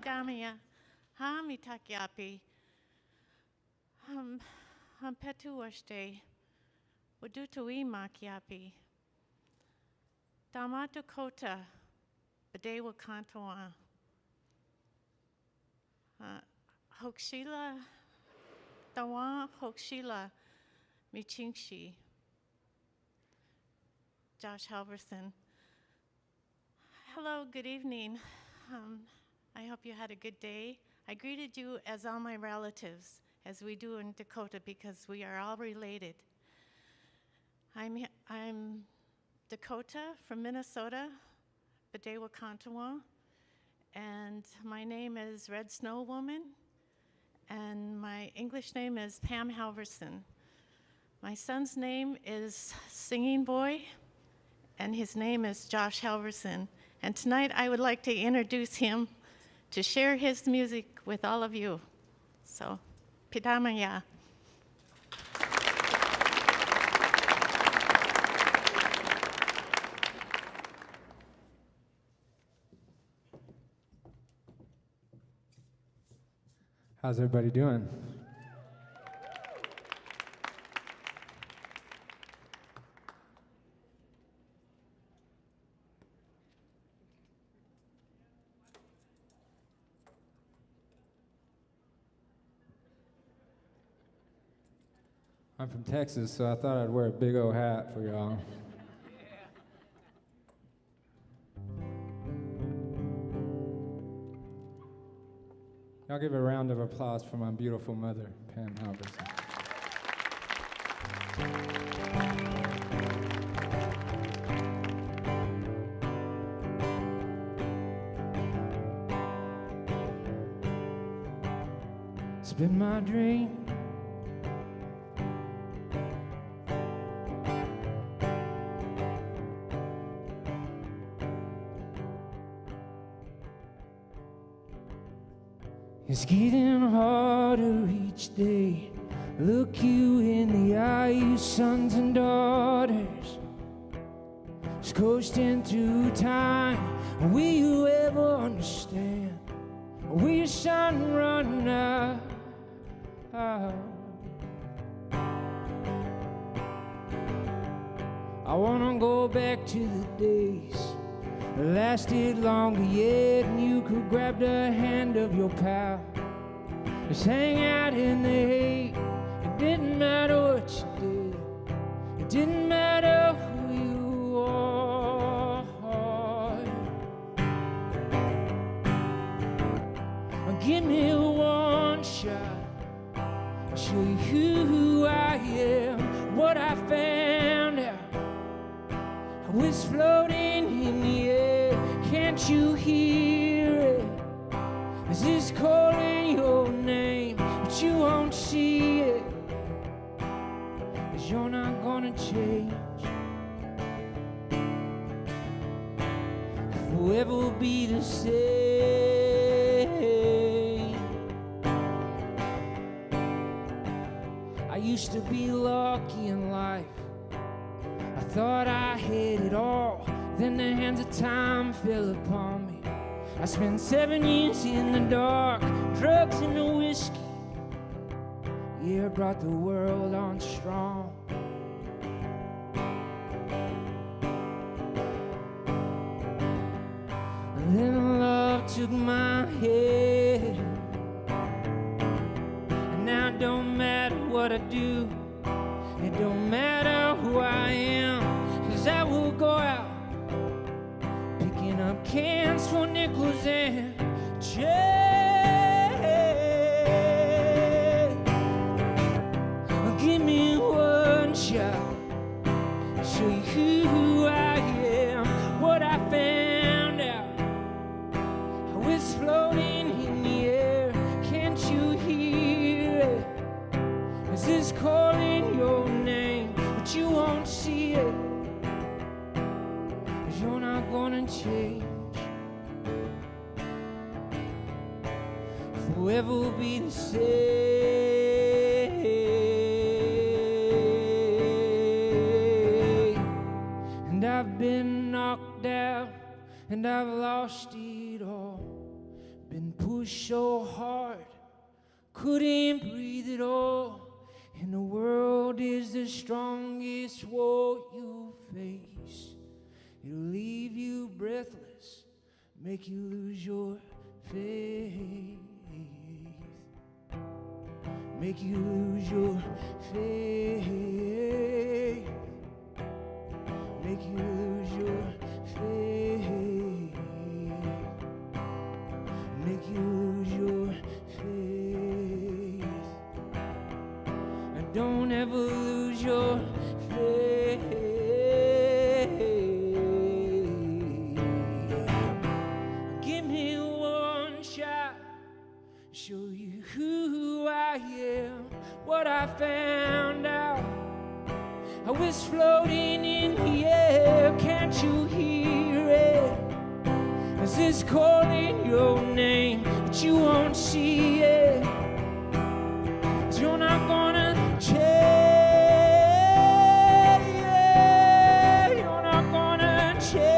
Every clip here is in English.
Pidamia, Hamitakyapi, Petuashte, Wadutui Makyapi, Damatu Kota, Badewa Kantoa, Hokshila, Dawan Hokshila, Michingshi, Josh Halverson. Hello, good evening. I hope you had a good day. I greeted you as all my relatives, as we do in Dakota, because we are all related. I'm Dakota from Minnesota, Badewa Kantawa, and my name is Red Snow Woman, and my English name is Pam Halverson. My son's name is Singing Boy, and his name is Josh Halverson. And tonight I would like to introduce him to share his music with all of you. So, Pidamaya. How's everybody doing? I'm from Texas, so I thought I'd wear a big old hat for y'all. Y'all give a round of applause for my beautiful mother, Pam Halverson. It's been my dream it's getting harder each day. Look you in the eye, you sons and daughters. Just coasting through time. Will you ever understand? Will your sun run out? I wanna go back to the days that lasted longer yet, and you could grab the hand of your pal. Just hang out in the hay. It didn't matter what you did. It didn't matter who you are. Give me one shot. I'll show you who I am, what I found out. I was floating in the air. Can't you hear it? Is this calling your name? But you won't see it, 'cause you're not gonna change. Forever will be the same. I used to be lucky in life. I thought I had it all. Then the hands of time fell upon me. I spent 7 years in the dark, drugs and the whiskey. Yeah, I brought the world on strong. And then love took my head. And now it don't matter what I do. It don't matter who I am, 'cause I will go out picking up cans for nickels and change. Give me one shot. I'll show you who I am, what I found out. I was floating in the air. Can't you hear it? Is this calling your name? But you won't see it, 'cause you're not gonna change. Forever will be the same. And I've been knocked out, and I've lost it all. been pushed so hard, couldn't breathe at all. And the world is the strongest war you face. It'll leave you breathless, make you lose your faith. Make you lose your faith. Make you lose your faith. Make you lose your faith. And don't ever lose your faith. Give me one shot, show you who I am, what I found out. I was floating in the air, can't you hear it? As it's calling your name, but you won't see it. 'Cause you're not gonna change. You're not gonna change.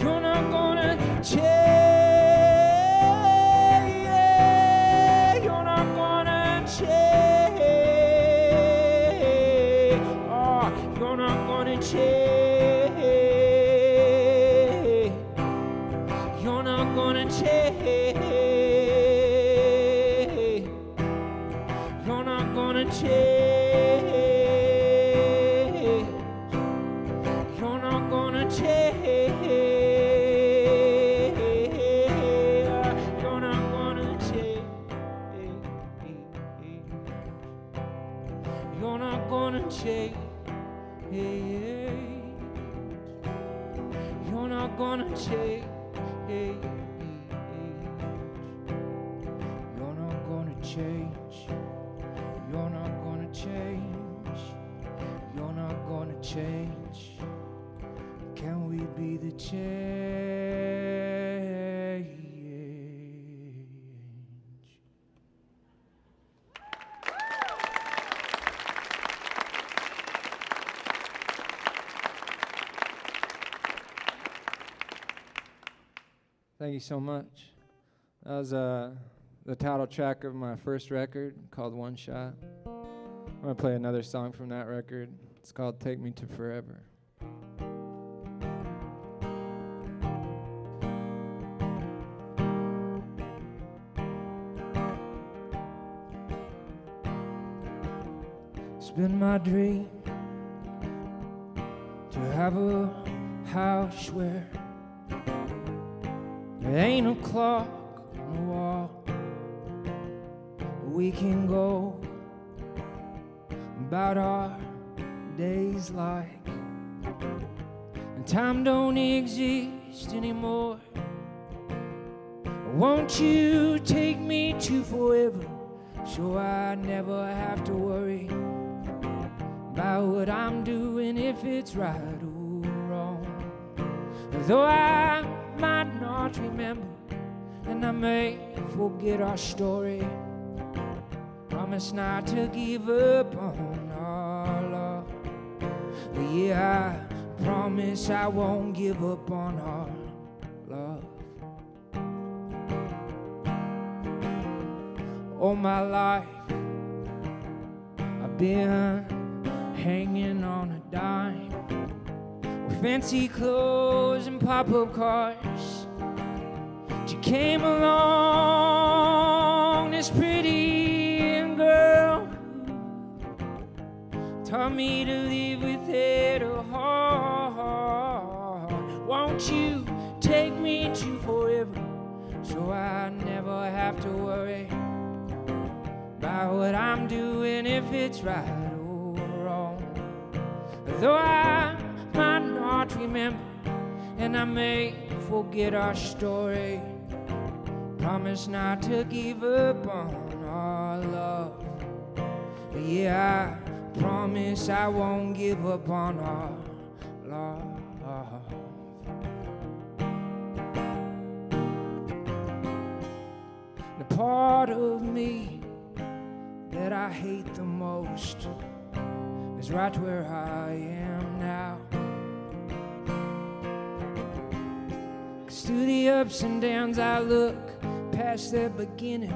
You're not gonna change. You're not gonna change. You're not gonna change. You're not gonna change. You're not gonna change. You're not gonna change. You're not gonna change. You're not gonna change. You're not gonna change. You're not gonna change. Can we be the change? Thank you so much. That was the title track of my first record called One Shot. I'm going to play another song from that record. It's called Take Me to Forever. It's been my dream to have a house where there ain't no clock on the wall. We can go about our days like, and time don't exist anymore. Won't you take me to forever, so I never have to worry about what I'm doing, if it's right or wrong. Though I might not remember, and I may forget our story, promise not to give up on our love. Yeah, I promise I won't give up on our love. All my life I've been hanging on a dime, with fancy clothes and pop-up cars. She came along, this pretty girl, taught me to live with head or heart. Won't you take me to forever, so I never have to worry about what I'm doing, if it's right or wrong. Though I might not remember, and I may forget our story, promise not to give up on our love. Yeah, I promise I won't give up on our love. The part of me that I hate the most is right where I am now. Through the ups and downs I look past the beginning,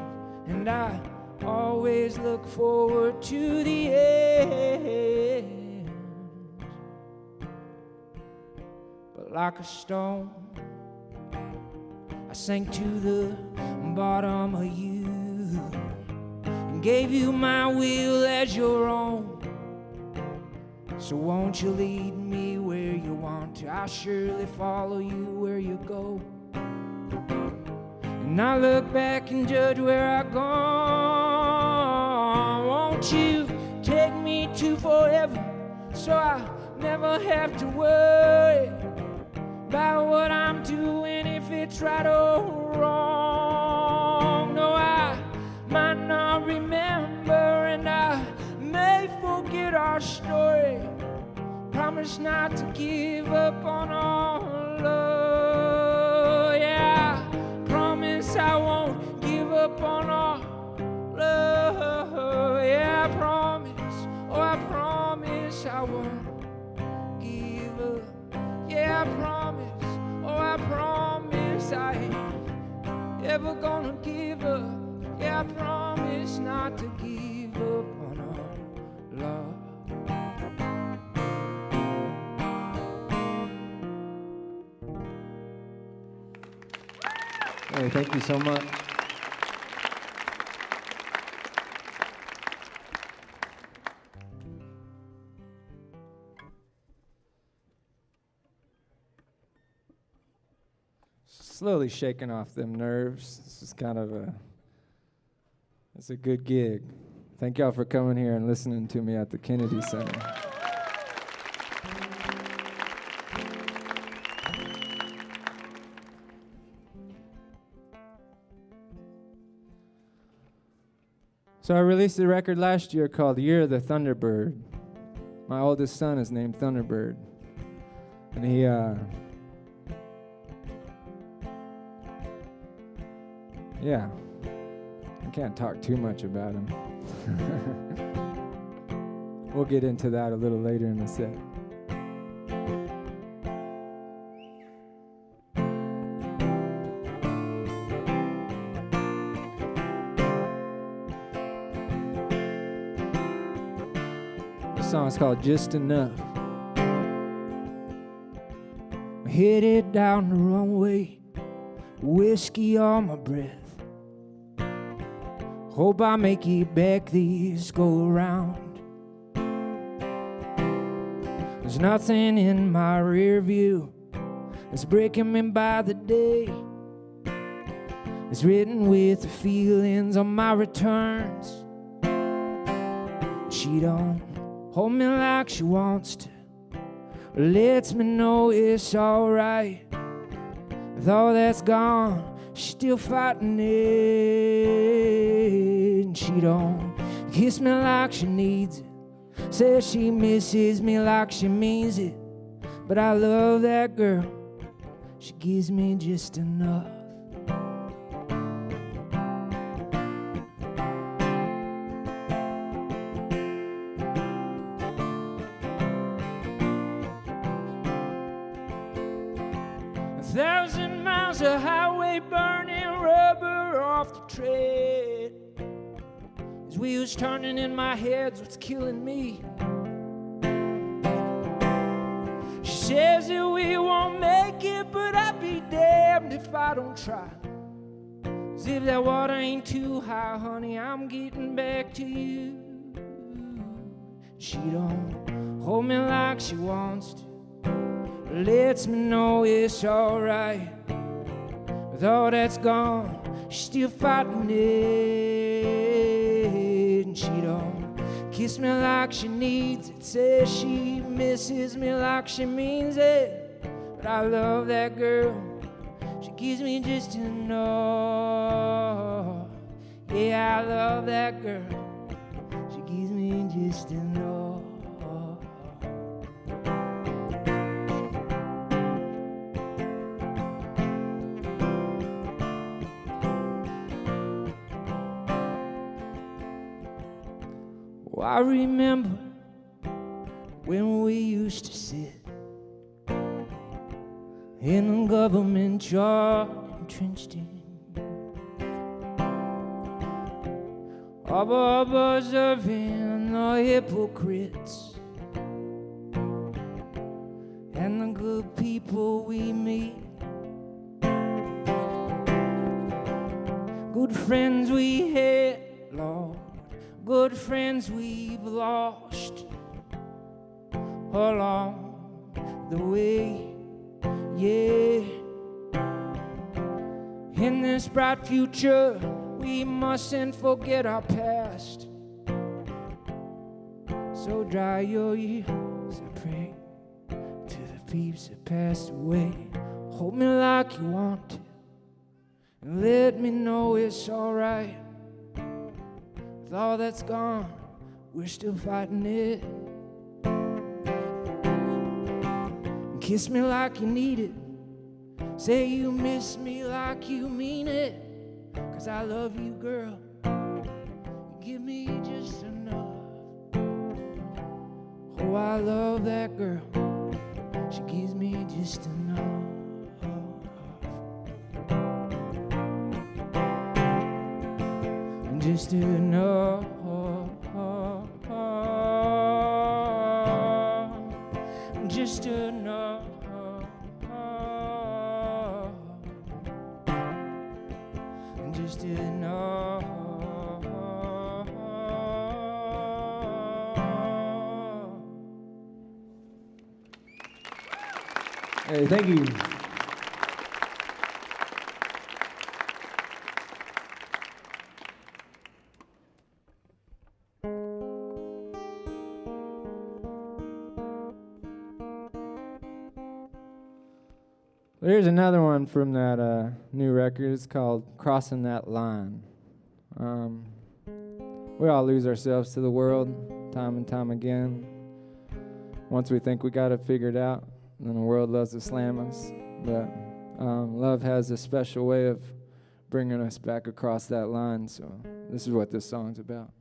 and I always look forward to the end. But like a stone, I sank to the bottom of you and gave you my will as your own. So won't you lead me where you want to? I'll surely follow you where you go. And I look back and judge where I go. Won't you take me to forever, so I never have to worry about what I'm doing, if it's right or wrong. No, I might not remember, and I may forget our story. Promise not to give up on our love. Yeah, promise I won't give up on our love. Yeah, I promise, oh I promise I won't give up. Yeah, I promise, oh I promise I ain't ever gonna give up. Yeah, I promise not to give up on our love. Hey, thank you so much. Slowly shaking off them nerves. This is kind of it's a good gig. Thank y'all for coming here and listening to me at the Kennedy Center. So I released a record last year called You're the Thunderbird. My oldest son is named Thunderbird. And he, yeah, I can't talk too much about him. We'll get into that a little later in the set. This song's called Just Enough. I headed down the wrong way, whiskey on my breath. Hope I make it back this go around. There's nothing in my rear view that's breaking me by the day. It's written with the feelings on my returns. She don't hold me like she wants to, or lets me know it's alright. With all that's gone, she's still fighting it. And she don't kiss me like she needs it, says she misses me like she means it. But I love that girl, she gives me just enough. 1,000 miles of highway burning rubber off the tread. His wheels turning in my head's what's killing me. She says that we won't make it, but I'd be damned if I don't try. 'Cause if that water ain't too high, honey, I'm getting back to you. She don't hold me like she wants to, lets me know it's alright. With all that's gone, she's still fighting it. And she don't kiss me like she needs it, says she misses me like she means it. But I love that girl, she gives me just enough. Yeah, I love that girl, she gives me just enough. I remember when we used to sit in the government yard entrenched in. Observing the hypocrites and the good people we meet. Good friends we had, Lord, good friends we've lost along the way, yeah. In this bright future, we mustn't forget our past. So dry your ears, I pray, to the peeps that passed away. Hold me like you want to, and let me know it's alright. With all that's gone, we're still fighting it. And kiss me like you need it. Say you miss me like you mean it. 'Cause I love you, girl. Give me just enough. Oh, I love that girl. She gives me just enough. And just enough. Just enough. Just enough. Hey, thank you. There's another one from that new record. It's called Crossing That Line. We all lose ourselves to the world time and time again. Once we think we got it figured out, then the world loves to slam us. But love has a special way of bringing us back across that line. So this is what this song's about.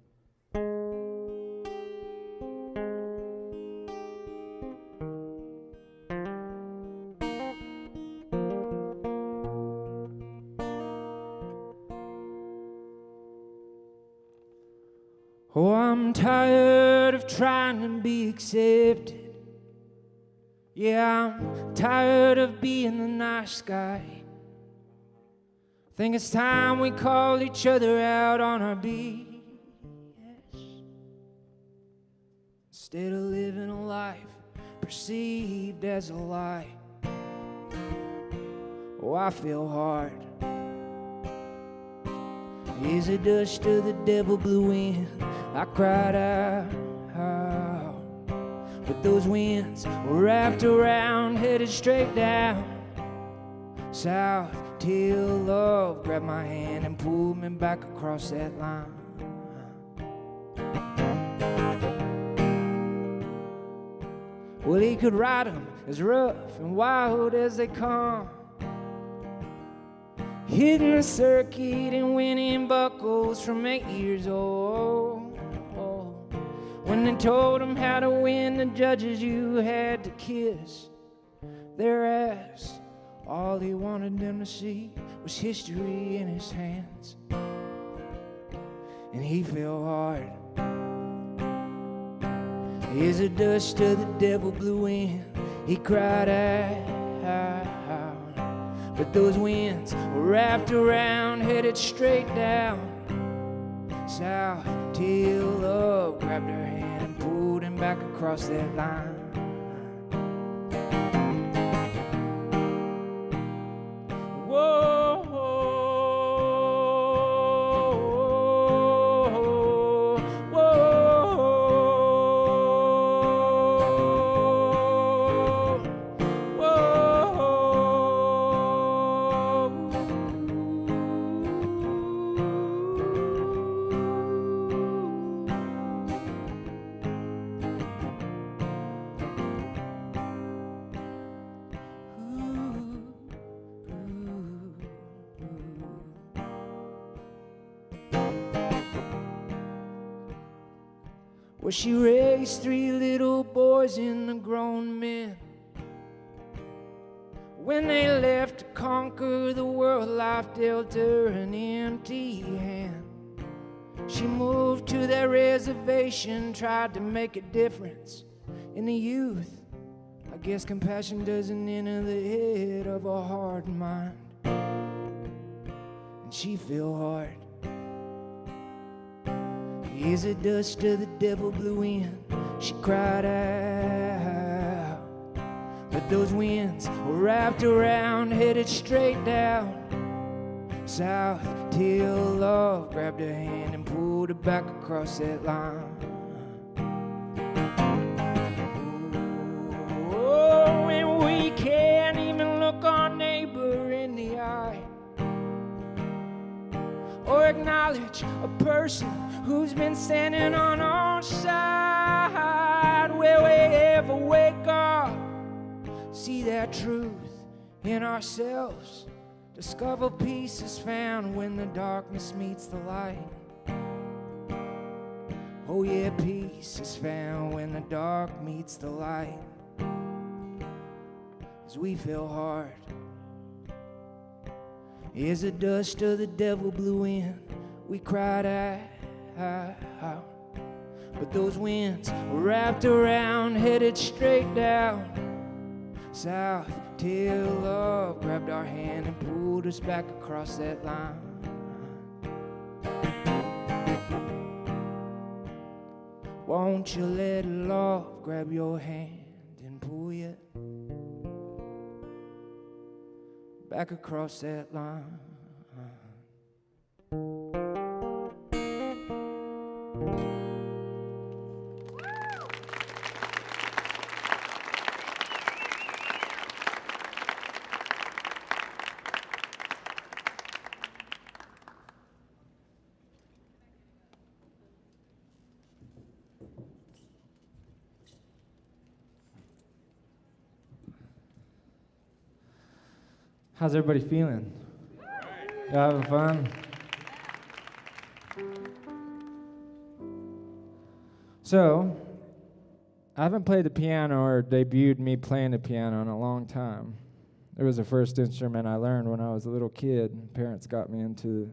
Oh, I'm tired of trying to be accepted. Yeah, I'm tired of being the nice guy. Think it's time we call each other out on our BS. Instead of living a life perceived as a lie. Oh, I feel hard. Is the dust of the devil blew in? I cried out, but those winds were wrapped around, headed straight down south, till love grabbed my hand and pulled me back across that line. Well, he could ride them as rough and wild as they come, hitting the circuit and winning buckles from 8 years old. When they told him how to win, the judges, you had to kiss their ass. All he wanted them to see was history in his hands. And he fell hard. As the dust of the devil blew in, he cried out, but those winds were wrapped around, headed straight down south, till love grabbed her hand and pulled him back across that line. Whoa, whoa, whoa, Well, she raised 3 little boys and the grown men. When they left to conquer the world, life dealt her an empty hand. She moved to their reservation, tried to make a difference in the youth. I guess compassion doesn't enter the head of a hard mind, and she fell hard. As the dust of the devil blew in, she cried out. But those winds were wrapped around, headed straight down south, till love grabbed her hand and pulled her back across that line. Oh, and we can't even look our neighbor in the eye or acknowledge a person who's been standing on our side. Will we ever wake up, see that truth in ourselves, discover peace is found when the darkness meets the light? Oh yeah, peace is found when the dark meets the light. As we fell hard, as the dust of the devil blew in, we cried out. But those winds were wrapped around, headed straight down south, till love grabbed our hand and pulled us back across that line. Won't you let love grab your hand and pull you back across that line? How's everybody feeling? You having fun? So, I haven't played the piano or debuted me playing the piano in a long time. It was the first instrument I learned when I was a little kid. Parents got me into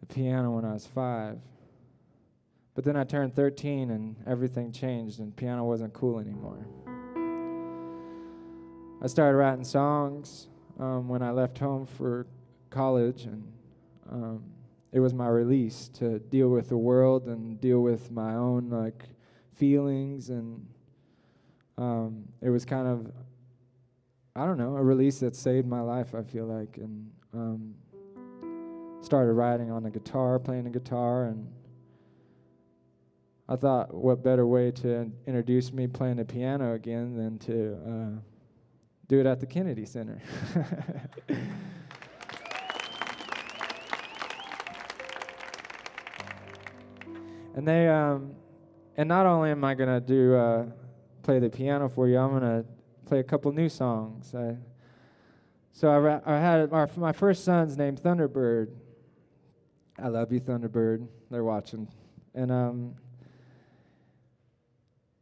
the piano when I was 5. But then I turned 13 and everything changed and piano wasn't cool anymore. I started writing songs when I left home for college, and it was my release to deal with the world and deal with my own feelings, and it was kind of, I don't know, a release that saved my life, I feel like, and started writing on the guitar, playing the guitar, and I thought what better way to introduce me playing the piano again than to do it at the Kennedy Center. And they, and not only am I gonna do play the piano for you, I'm gonna play a couple new songs. So I had my first son's named Thunderbird. I love you, Thunderbird. They're watching, and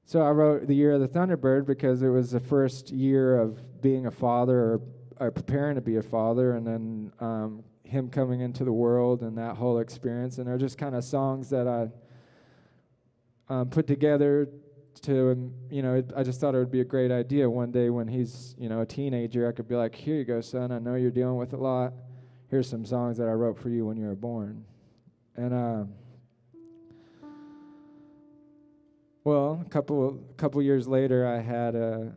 so I wrote The Year of the Thunderbird because it was the first year of being a father or preparing to be a father, and then him coming into the world and that whole experience. And they're just kind of songs that I put together to, I just thought it would be a great idea one day when he's, a teenager. I could be like, here you go, son, I know you're dealing with a lot. Here's some songs that I wrote for you when you were born. And well, a couple years later,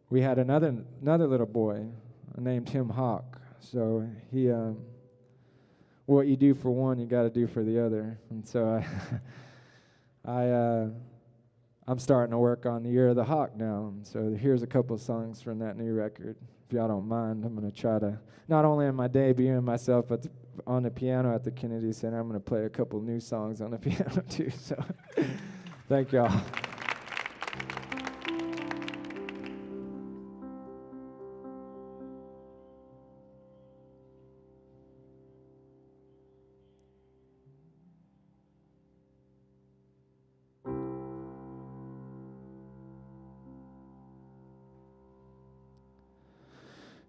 we had another little boy. I named him Hawk. So he, what you do for one, you got to do for the other. And so I'm starting to work on The Year of the Hawk now. And so here's a couple of songs from that new record. If y'all don't mind, I'm going to try to, not only am I debuting myself on the piano at the Kennedy Center, I'm going to play a couple new songs on the piano too. So thank y'all.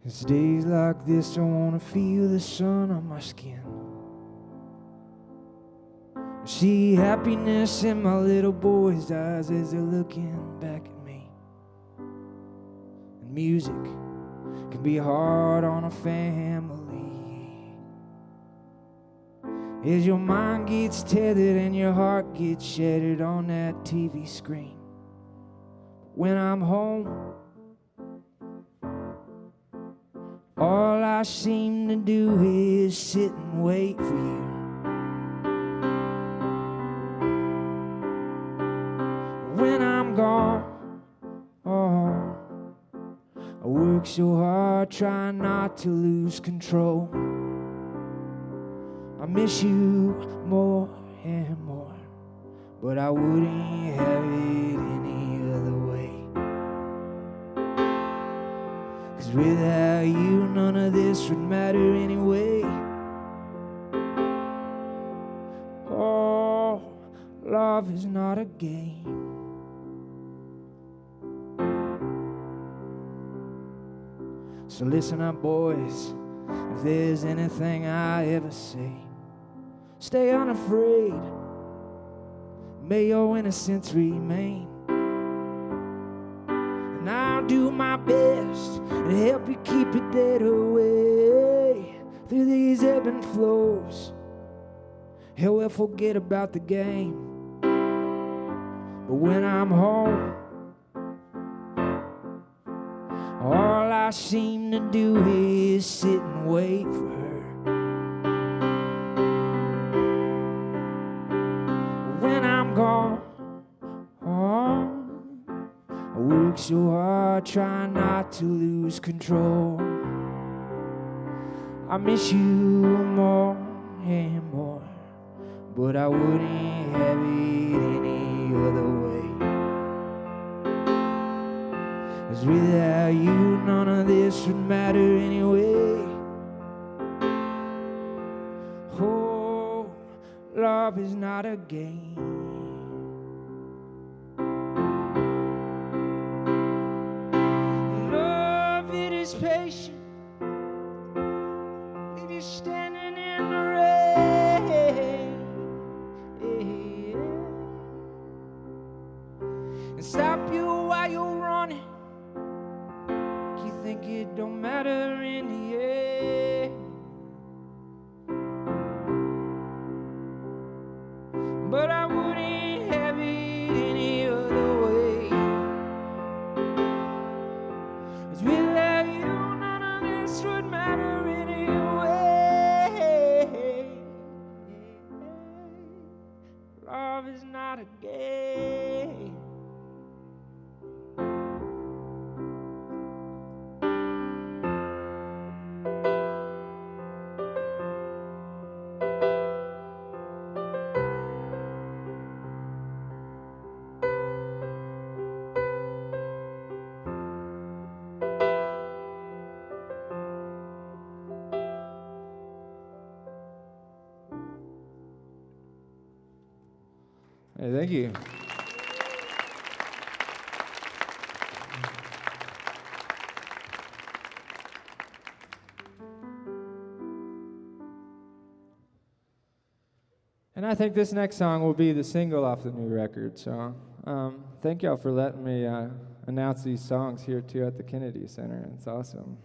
It's days like this I wanna feel the sun on my skin. I see happiness in my little boy's eyes as they're looking back at me. And music can be hard on a family. As your mind gets tethered and your heart gets shattered on that TV screen. When I'm home, all I seem to do is sit and wait for you. When I'm gone, oh, I work so hard trying not to lose control. I miss you more and more, but I wouldn't have it any other way. 'Cause without you, none of this would matter anyway. Oh, love is not a game. So listen up, boys, if there's anything I ever say, stay unafraid, may your innocence remain. And I'll do my best to help you keep it that away through these ebb and flows. Hell, we'll forget about the game. But when I'm home, all I seem to do is sit and wait for her. When I'm gone, oh, I work so hard trying not to lose control. I miss you more and more, but I wouldn't have it any other way. 'Cause without you, none of this would matter anyway. Oh, love is not a game. Love, it is patient. It is standing in the rain. And stop you while you're running. You think it don't matter in the end. But I wouldn't have it any other way. 'Cause without you, none of this would matter anyway. Love is not a game. Hey, thank you. And I think this next song will be the single off the new record. So thank y'all for letting me announce these songs here too at the Kennedy Center. It's awesome.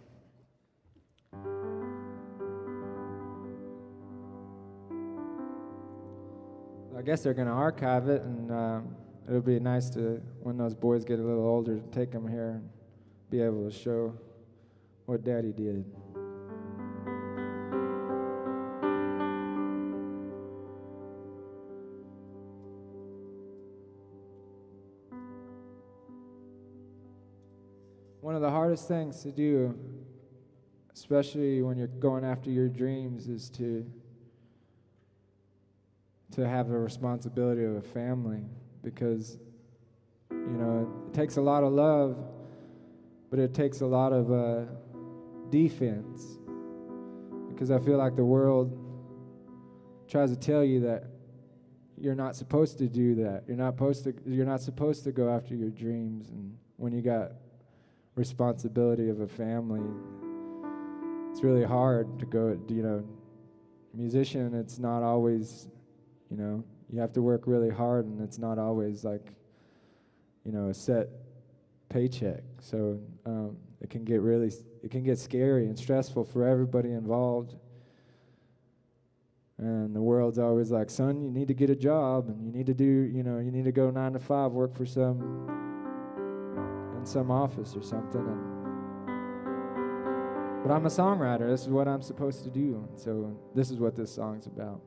I guess they're going to archive it, and it'll be nice to, when those boys get a little older, to take them here and be able to show what Daddy did. One of the hardest things to do, especially when you're going after your dreams, is to have the responsibility of a family, because, you know, it takes a lot of love, but it takes a lot of defense, because I feel like the world tries to tell you that you're not supposed to do that. You're not supposed to go after your dreams, and when you got responsibility of a family, it's really hard to go, musician, it's not always, you have to work really hard, and it's not always like, a set paycheck. So it can get scary and stressful for everybody involved. And the world's always like, son, you need to get a job, and you need to do, you need to go 9 to 5, work for in some office or something. But I'm a songwriter. This is what I'm supposed to do. And so this is what this song's about.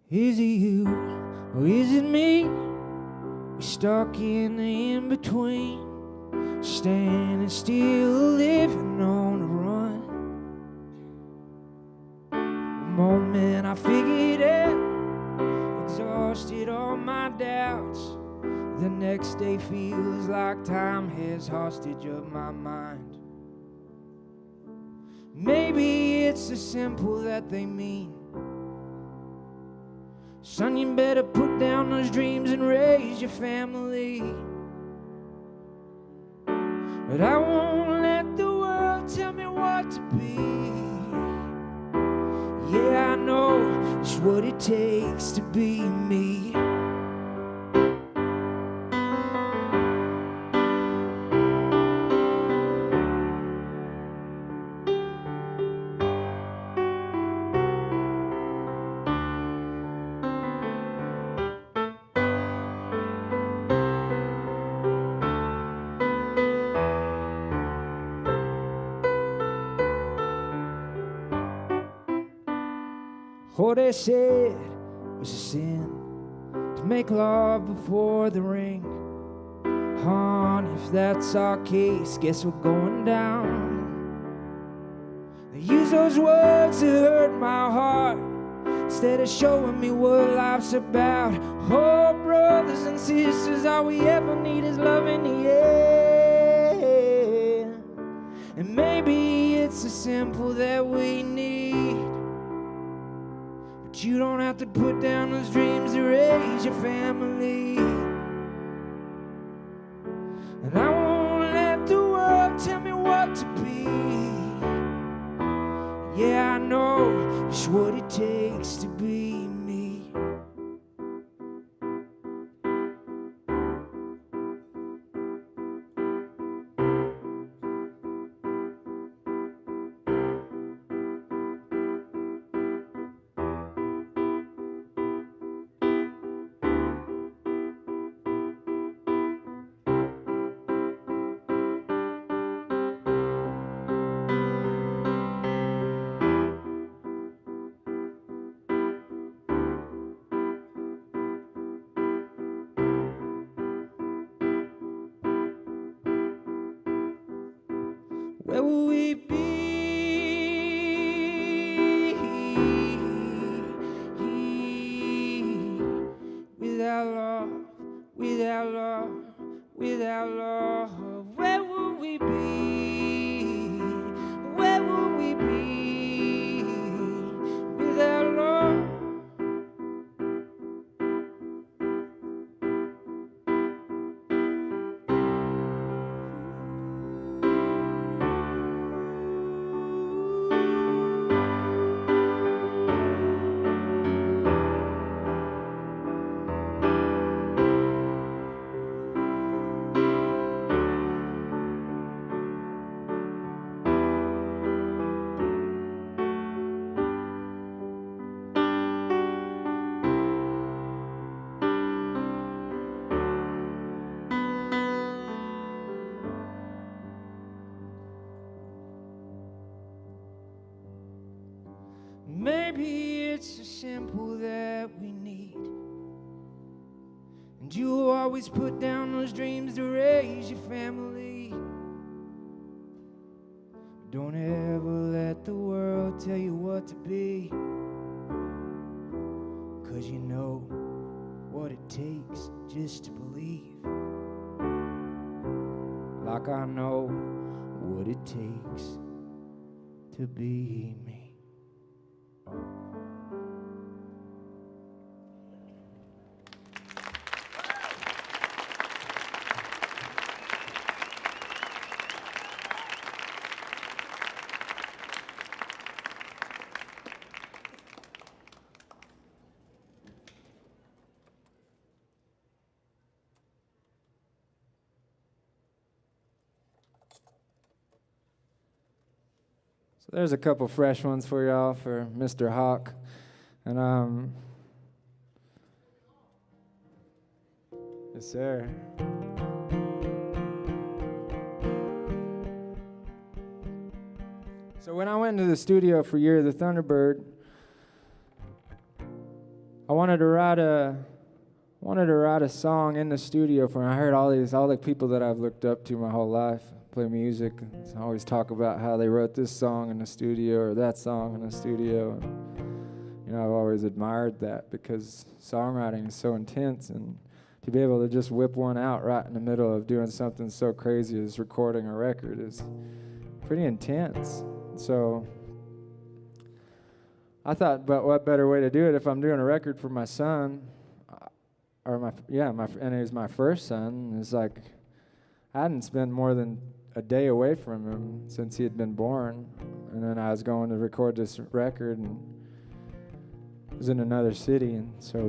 Is it you or is it me? We're stuck in the in-between, standing still, living on the run. The moment I figured it, exhausted all my doubts. The next day feels like time has hostage of my mind. Maybe it's the simple that they mean. Son, you better put down those dreams and raise your family. But I won't let the world tell me what to be. Yeah, I know it's what it takes to be me. What they said was a sin to make love before the ring. Hon, if that's our case, guess we're going down. They use those words to hurt my heart instead of showing me what life's about. Oh, brothers and sisters, all we ever need is love in the air. And maybe it's as simple that we need. You don't have to put down those dreams to raise your family. And I won't let the world tell me what to be. Yeah, I know it's what it takes to be me. Where will we be without love, without love, without love? Where will we be? Where will we be without love? Maybe it's so simple that we need. And you always put down those dreams to raise your family. Don't ever let the world tell you what to be. 'Cause you know what it takes just to believe. Like I know what it takes to be me. So there's a couple fresh ones for y'all for Mr. Hawk. And yes, sir. So when I went into the studio for Year of the Thunderbird, I wanted to write a song in the studio for. I heard all the people that I've looked up to my whole life play music. I always talk about how they wrote this song in the studio or that song in the studio. And, I've always admired that because songwriting is so intense, and to be able to just whip one out right in the middle of doing something so crazy as recording a record is pretty intense. So I thought, but what better way to do it if I'm doing a record for my son, and he was my first son. It's like I hadn't spent more than a day away from him since he had been born, and then I was going to record this record, and it was in another city, and so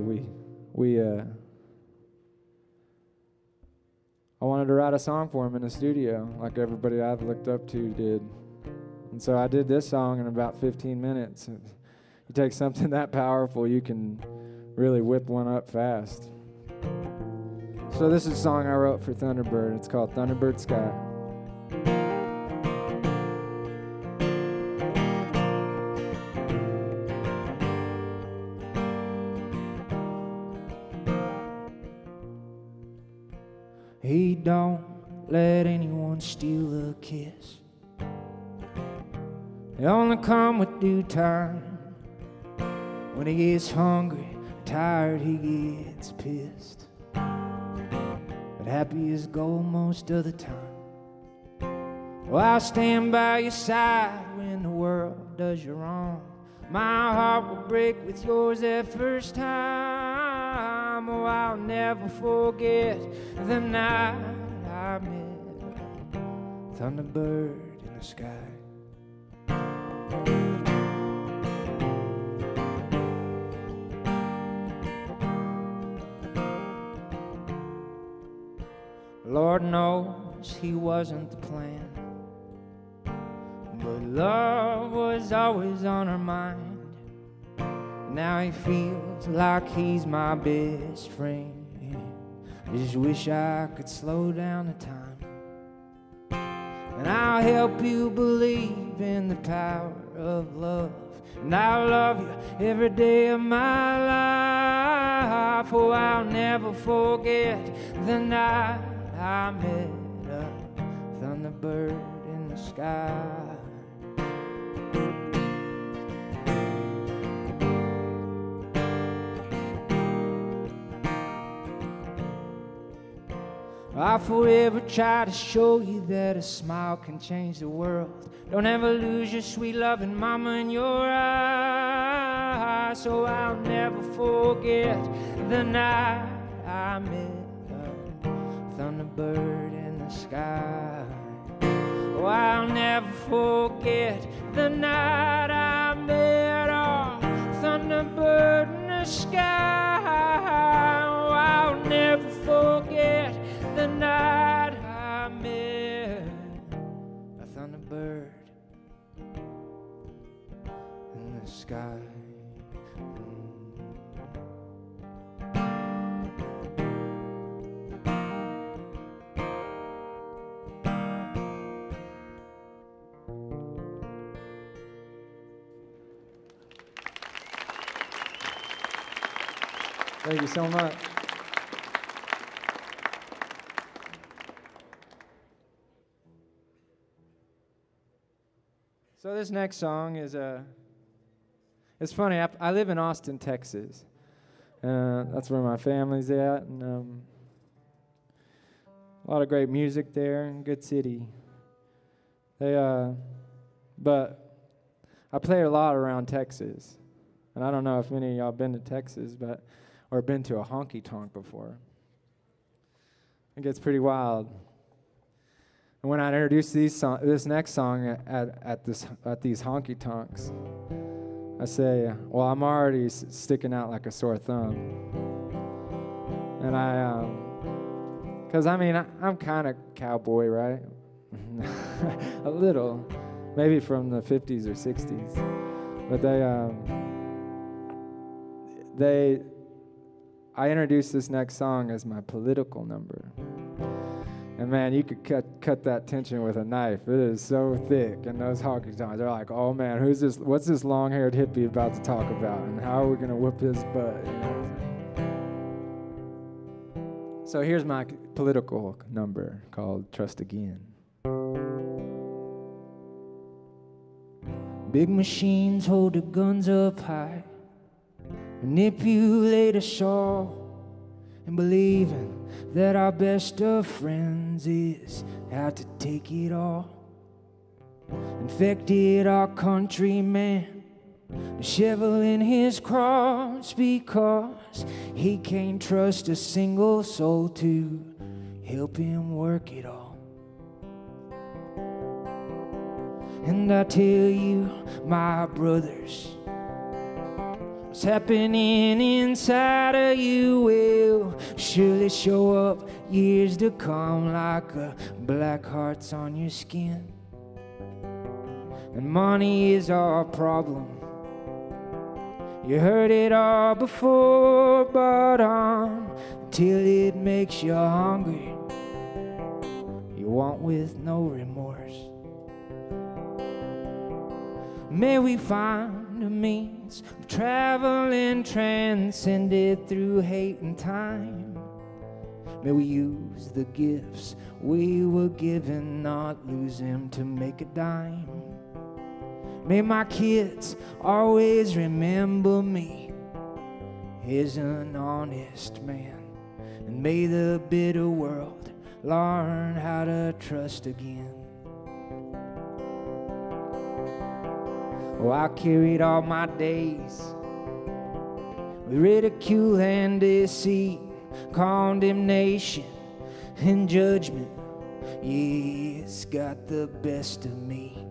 I wanted to write a song for him in the studio, like everybody I've looked up to did. And so I did this song in about 15 minutes. You take something that powerful, you can really whip one up fast. So this is a song I wrote for Thunderbird. It's called Thunderbird Sky. He don't let anyone steal a kiss. They only come with due time. When he gets hungry, tired, he gets pissed. But happy is gold most of the time. Well, I'll stand by your side when the world does you wrong. My heart will break with yours that first time. Oh, I'll never forget the night I met a thunderbird in the sky. Lord knows he wasn't the plan, but love was always on her mind. Now he feels like he's my best friend. I just wish I could slow down the time, and I'll help you believe in the power of love. And I'll love you every day of my life. Oh, I'll never forget the night I met a thunderbird in the sky. I'll forever try to show you that a smile can change the world. Don't ever lose your sweet loving mama in your eyes. So I'll never forget the night I met a thunderbird in the sky. Oh, I'll never forget the night I met a thunderbird in the sky. Oh, I'll never forget the night I met a thunderbird in the sky. Thank you so much. So this next song is it's funny. I live in Austin, Texas. That's where my family's at, and a lot of great music there. Good city. But I play a lot around Texas, and I don't know if any of y'all been to Texas, or been to a honky tonk before. It gets pretty wild. And when I introduce this next song at these honky tonks, I say, well, I'm already sticking out like a sore thumb. And because I'm kind of cowboy, right? A little. maybe from the 50s or 60s. But I introduced this next song as my political number. And man, you could cut that tension with a knife. It is so thick. And those honky tonks, they're like, oh man, who's this? What's this long-haired hippie about to talk about? And how are we gonna whoop his butt? You know? So here's my political number called Trust Again. Big machines hold the guns up high, manipulate us all, and believing that our best of friends is out to take it all. Infected our countryman, shoveling his cross because he can't trust a single soul to help him work it all. And I tell you, my brothers, what's happening inside of you will surely show up years to come like black hearts on your skin. And money is our problem. You heard it all before, but until it makes you hungry, you want with no remorse. May we find a means of traveling transcended through hate and time. May we use the gifts we were given, not lose them to make a dime. May my kids always remember me as an honest man, and may the bitter world learn how to trust again. Oh, I carried all my days with ridicule and deceit, condemnation and judgment. Yeah, it's got the best of me.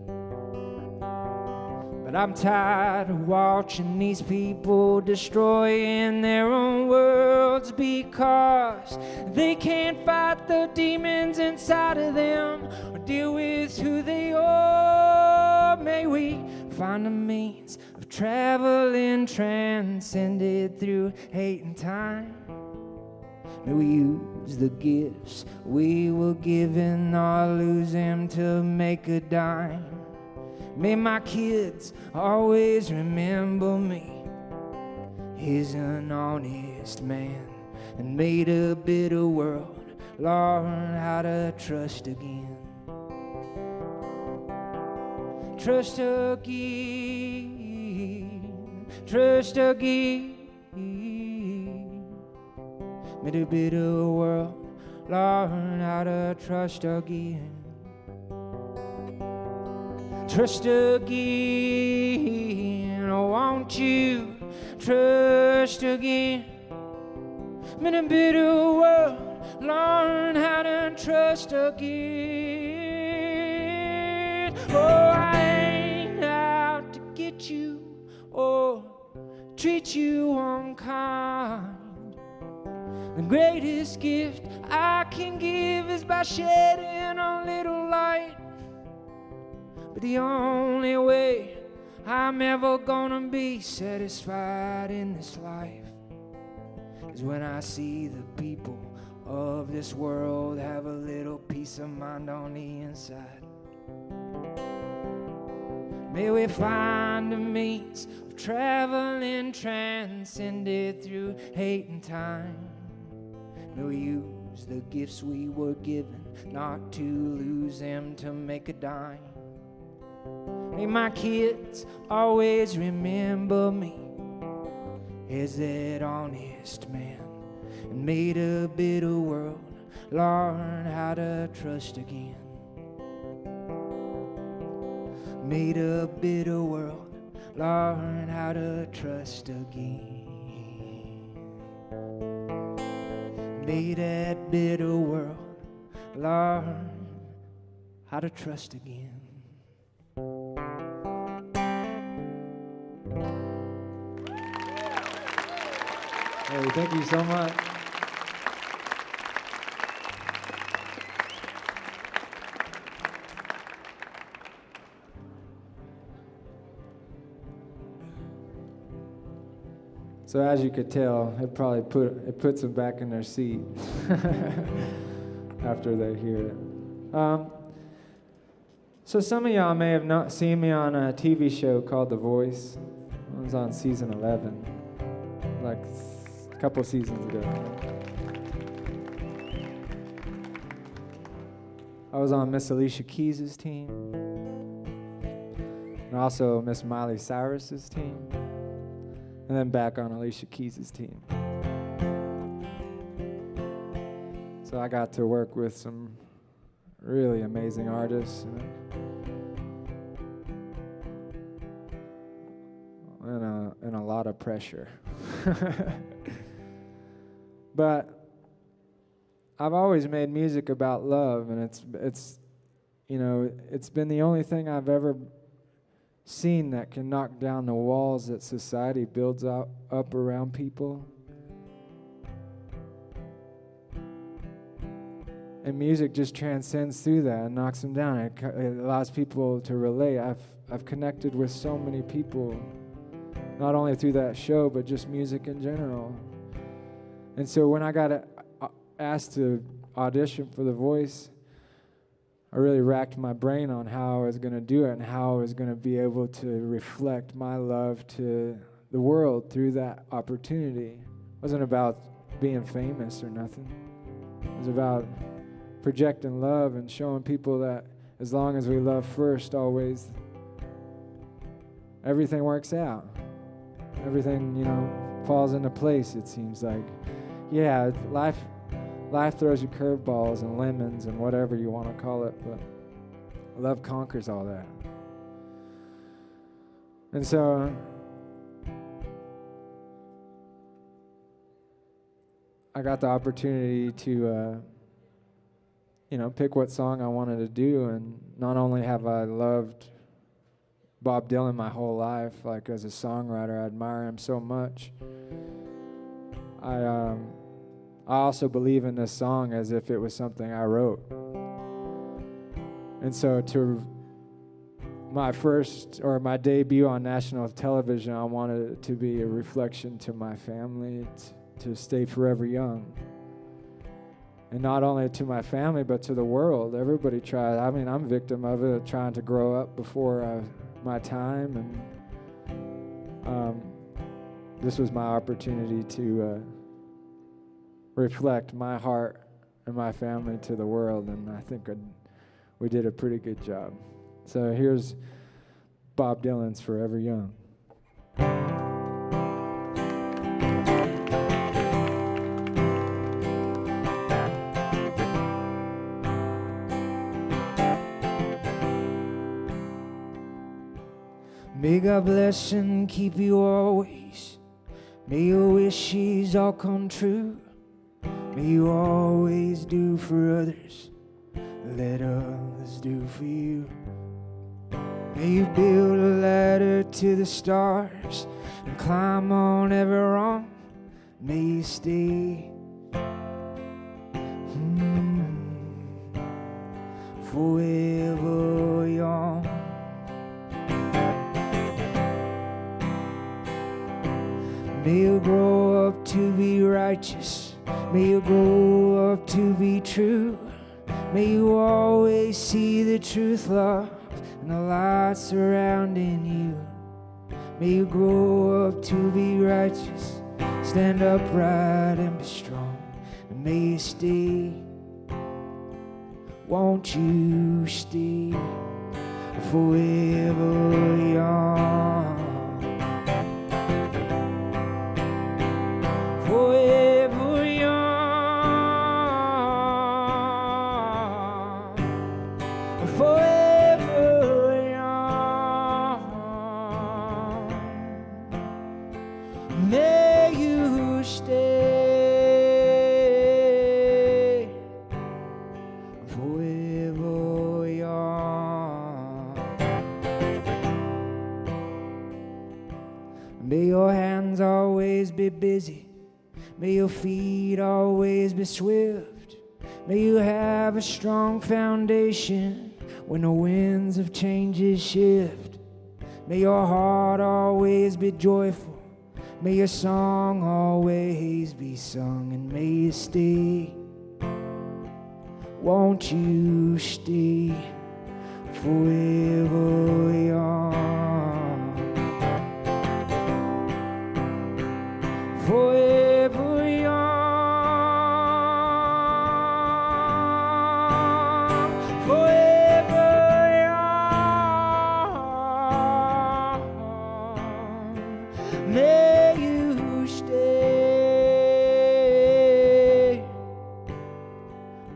But I'm tired of watching these people destroying their own worlds because they can't fight the demons inside of them or deal with who they are. May we find a means of traveling transcended through hate and time. May we use the gifts we were given, not lose them to make a dime. May my kids always remember me as an honest man, and may the bitter world learn how to trust again. Trust again, trust again. May the bitter world learn how to trust again. Trust again, oh, won't you trust again? May the bitter world learn how to trust again. Oh, I ain't out to get you or treat you unkind. The greatest gift I can give is by shedding a little light. But the only way I'm ever gonna be satisfied in this life is when I see the people of this world have a little peace of mind on the inside. May we find a means of traveling transcended through hate and time. May we use the gifts we were given, not to lose them to make a dime. May my kids always remember me as that honest man, and may the bitter world learn how to trust again. May the bitter world learn how to trust again. May that bitter world learn how to trust again. Hey, thank you so much. So as you could tell, it puts them back in their seat after they hear it. So some of y'all may have not seen me on a TV show called The Voice. I was on season 11, like a couple seasons ago. I was on Miss Alicia Keys' team, and also Miss Miley Cyrus's team, and then back on Alicia Keys' team. So I got to work with some really amazing artists and a lot of pressure. But I've always made music about love, and it's been the only thing I've ever seen that can knock down the walls that society builds up around people. And music just transcends through that and knocks them down. It allows people to relate. I've connected with so many people, not only through that show, but just music in general. And so when I got asked to audition for The Voice, I really racked my brain on how I was going to do it and how I was going to be able to reflect my love to the world through that opportunity. It wasn't about being famous or nothing. It was about projecting love and showing people that as long as we love first, always, everything works out. Everything, falls into place, it seems like. Yeah, life throws you curveballs and lemons and whatever you want to call it, but love conquers all that. And so I got the opportunity to pick what song I wanted to do, and not only have I loved Bob Dylan my whole life, like as a songwriter, I admire him so much. I also believe in this song as if it was something I wrote. And so my debut on national television, I wanted it to be a reflection to my family, to stay forever young. And not only to my family, but to the world. Everybody tries. I mean, I'm a victim of it, trying to grow up before my time. And this was my opportunity to reflect my heart and my family to the world. And I think we did a pretty good job. So here's Bob Dylan's Forever Young. May God bless and keep you always. May your wishes all come true. May you always do for others, let others do for you. May you build a ladder to the stars and climb on every rung. May you stay forever young. May you grow up to be righteous. May you grow up to be true. May you always see the truth, love, and the light surrounding you. May you grow up to be righteous, stand upright and be strong. And may you stay, won't you stay forever young. Forever young, forever young. May you stay forever young. May your hands always be busy. May your feet always be swift. May you have a strong foundation when the winds of change shift. May your heart always be joyful. May your song always be sung, and may you stay. Won't you stay forever young? Forever young. Forever young. May you stay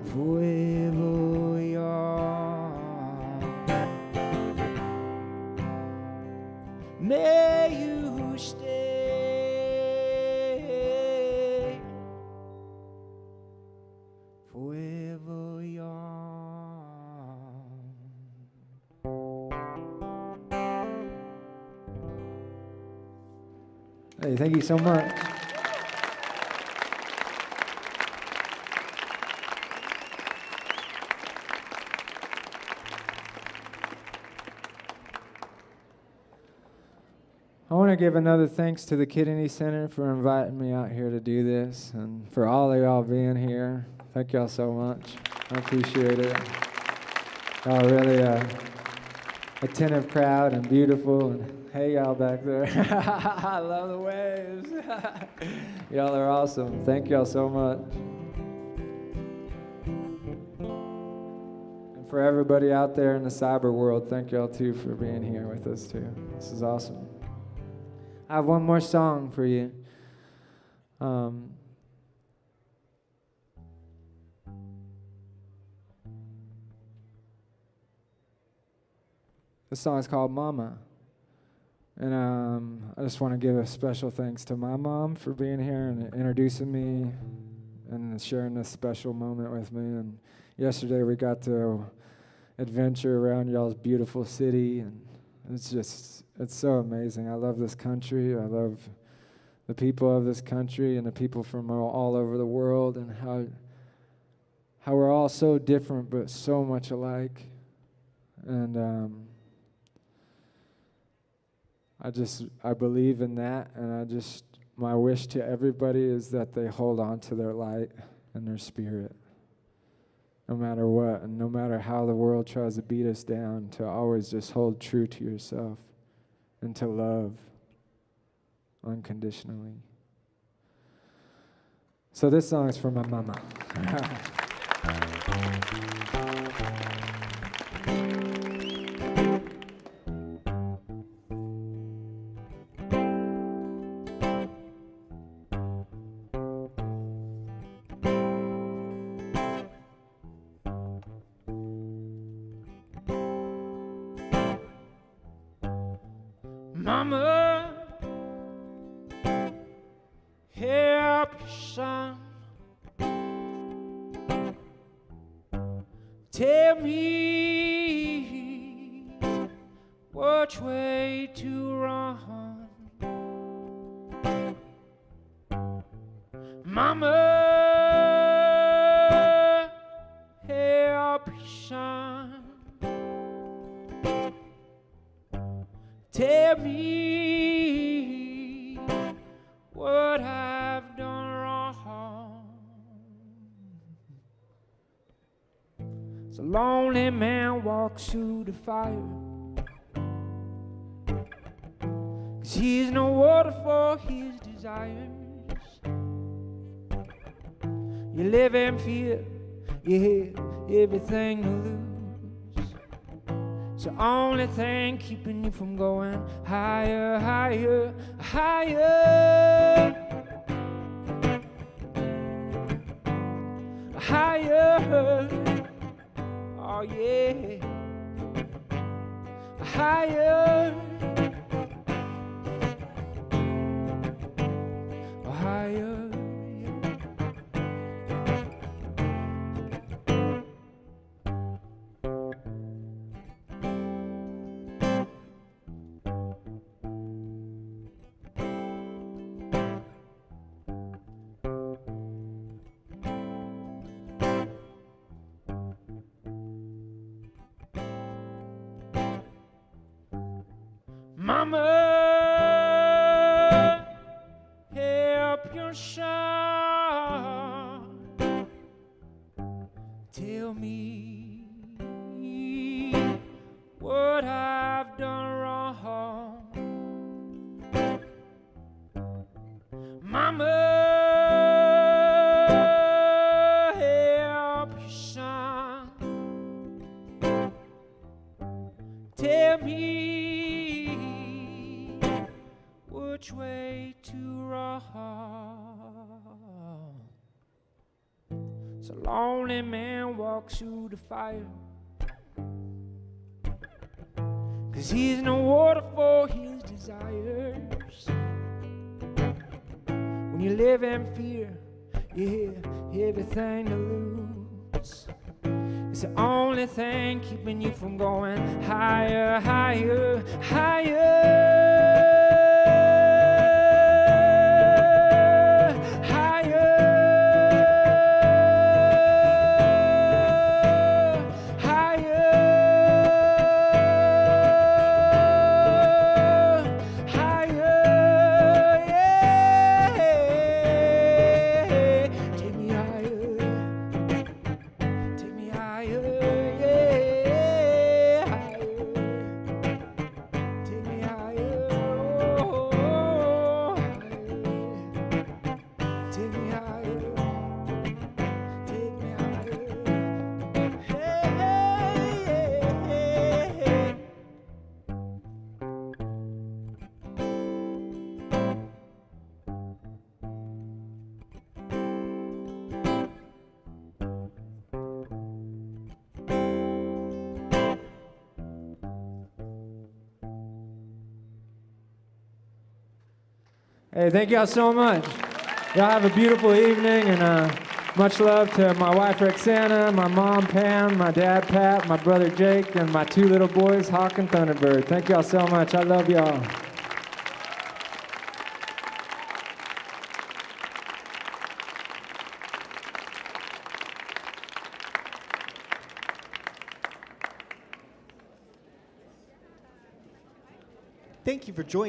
forever young. May you stay forever young. Hey, thank you so much. I want to give another thanks to the Kidney Center for inviting me out here to do this, and for all of y'all being here. Thank y'all so much. I appreciate it. Y'all really attentive crowd and beautiful. And hey, y'all back there. I love the waves. Y'all are awesome. Thank y'all so much. And for everybody out there in the cyber world, thank y'all too for being here with us too. This is awesome. I have one more song for you. This song is called Mama. And I just want to give a special thanks to my mom for being here and introducing me and sharing this special moment with me. And yesterday we got to adventure around y'all's beautiful city, and it's so amazing. I love this country. I love the people of this country and the people from all over the world, and how we're all so different but so much alike. And I believe in that, and my wish to everybody is that they hold on to their light and their spirit, no matter what, and no matter how the world tries to beat us down, to always just hold true to yourself and to love unconditionally. So this song is for my mama. Mama, help your son. Tell me which way to run. Mama, help your son. Tell me what I've done wrong. So a lonely man walks through the fire, 'cause he's no water for his desires. You live in fear, you have everything to lose. It's the only thing keeping you from going higher, higher, higher, higher. Oh yeah, higher, higher. Mama, Tell me what I've done wrong. Mama, help your son. Tell me which way to wrong. So lonely man walks through the fire, 'cause he's no water for his desires. When you live in fear, you have everything to lose. It's the only thing keeping you from going higher, higher, higher. Hey, thank y'all so much. Y'all have a beautiful evening, and much love to my wife Roxana, my mom Pam, my dad Pat, my brother Jake, and my two little boys Hawk and Thunderbird. Thank y'all so much. I love y'all. Thank you for joining.